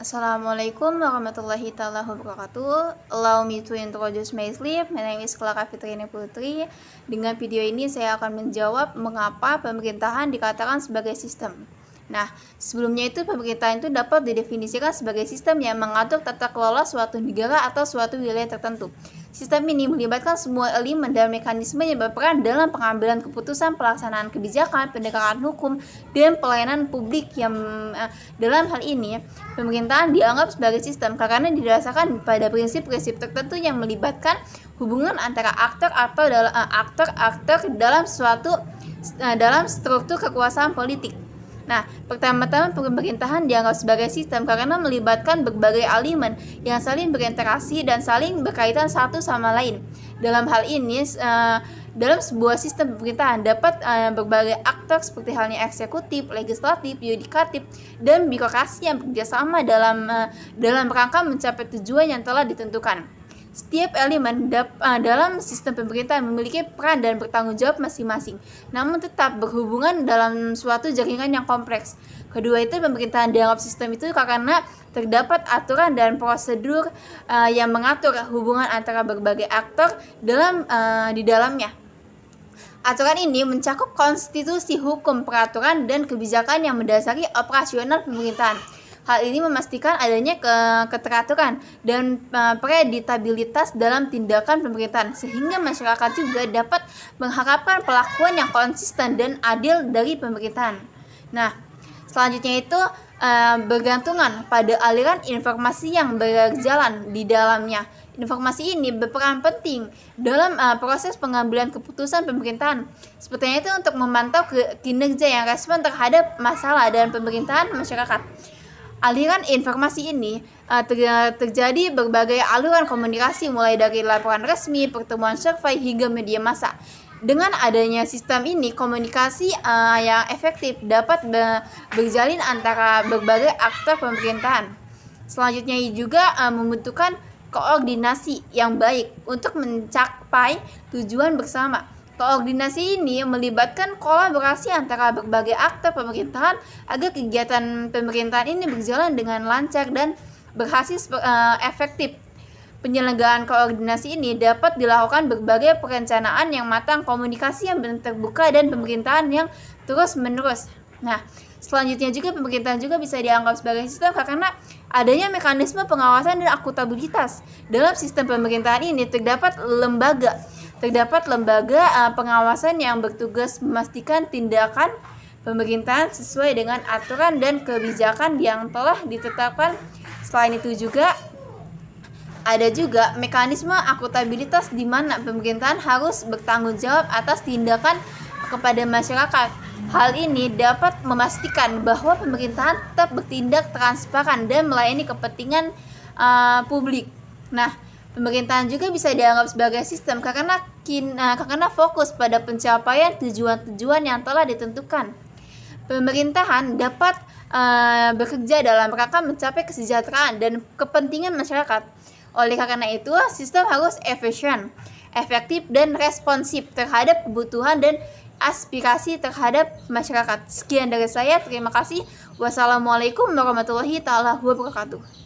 Assalamualaikum warahmatullahi taala wabarakatuh. Allow me to introduce myself. My name is Clara Fitriani Putri. Dengan video ini saya akan menjawab mengapa pemerintahan dikatakan sebagai sistem. Nah, sebelumnya itu pemerintahan itu dapat didefinisikan sebagai sistem yang mengatur tata kelola suatu negara atau suatu wilayah tertentu. Sistem ini melibatkan semua elemen dan mekanisme yang berperan dalam pengambilan keputusan, pelaksanaan kebijakan, penegakan hukum, dan pelayanan publik yang dalam hal ini pemerintahan dianggap sebagai sistem karena didasarkan pada prinsip-prinsip tertentu yang melibatkan hubungan antara aktor atau aktor dalam dalam struktur kekuasaan politik. Nah, pertama-tama pemerintahan dianggap sebagai sistem karena melibatkan berbagai elemen yang saling berinteraksi dan saling berkaitan satu sama lain. Dalam hal ini, dalam sebuah sistem pemerintahan dapat berbagai aktor seperti halnya eksekutif, legislatif, yudikatif, dan birokrasi yang bekerjasama dalam rangka mencapai tujuan yang telah ditentukan. Setiap elemen dalam sistem pemerintahan memiliki peran dan bertanggung jawab masing-masing, namun tetap berhubungan dalam suatu jaringan yang kompleks. Kedua itu, pemerintahan dianggap sistem itu karena terdapat aturan dan prosedur yang mengatur hubungan antara berbagai aktor di dalamnya. Aturan ini mencakup konstitusi, hukum, peraturan, dan kebijakan yang mendasari operasional pemerintahan. Hal ini memastikan adanya keteraturan dan predictabilitas dalam tindakan pemerintahan, sehingga masyarakat juga dapat mengharapkan perlakuan yang konsisten dan adil dari pemerintahan. Nah, selanjutnya itu bergantungan pada aliran informasi yang berjalan di dalamnya. Informasi ini berperan penting dalam proses pengambilan keputusan pemerintahan. Sepertinya itu untuk memantau kinerja yang respon terhadap masalah dan pemerintahan masyarakat. Aliran informasi ini terjadi berbagai aluran komunikasi mulai dari laporan resmi, pertemuan survei, hingga media massa. Dengan adanya sistem ini, komunikasi yang efektif dapat berjalin antara berbagai aktor pemerintahan. Selanjutnya juga membutuhkan koordinasi yang baik untuk mencapai tujuan bersama. Koordinasi ini melibatkan kolaborasi antara berbagai aktor pemerintahan agar kegiatan pemerintahan ini berjalan dengan lancar dan berhasil efektif. Penyelenggaraan koordinasi ini dapat dilakukan berbagai perencanaan yang matang, komunikasi yang terbuka, dan pemerintahan yang terus-menerus. Nah, selanjutnya juga pemerintahan juga bisa dianggap sebagai sistem karena adanya mekanisme pengawasan dan akuntabilitas. Dalam sistem pemerintahan ini terdapat lembaga pengawasan yang bertugas memastikan tindakan pemerintahan sesuai dengan aturan dan kebijakan yang telah ditetapkan. Selain itu juga ada juga mekanisme akuntabilitas di mana pemerintahan harus bertanggung jawab atas tindakan kepada masyarakat. Hal ini dapat memastikan bahwa pemerintahan tetap bertindak transparan dan melayani kepentingan publik. Nah, pemerintahan juga bisa dianggap sebagai sistem karena fokus pada pencapaian tujuan-tujuan yang telah ditentukan. Pemerintahan dapat bekerja dalam rangka mencapai kesejahteraan dan kepentingan masyarakat. Oleh karena itu, sistem harus efisien, efektif, dan responsif terhadap kebutuhan dan aspirasi terhadap masyarakat. Sekian dari saya, terima kasih. Wassalamualaikum warahmatullahi wabarakatuh.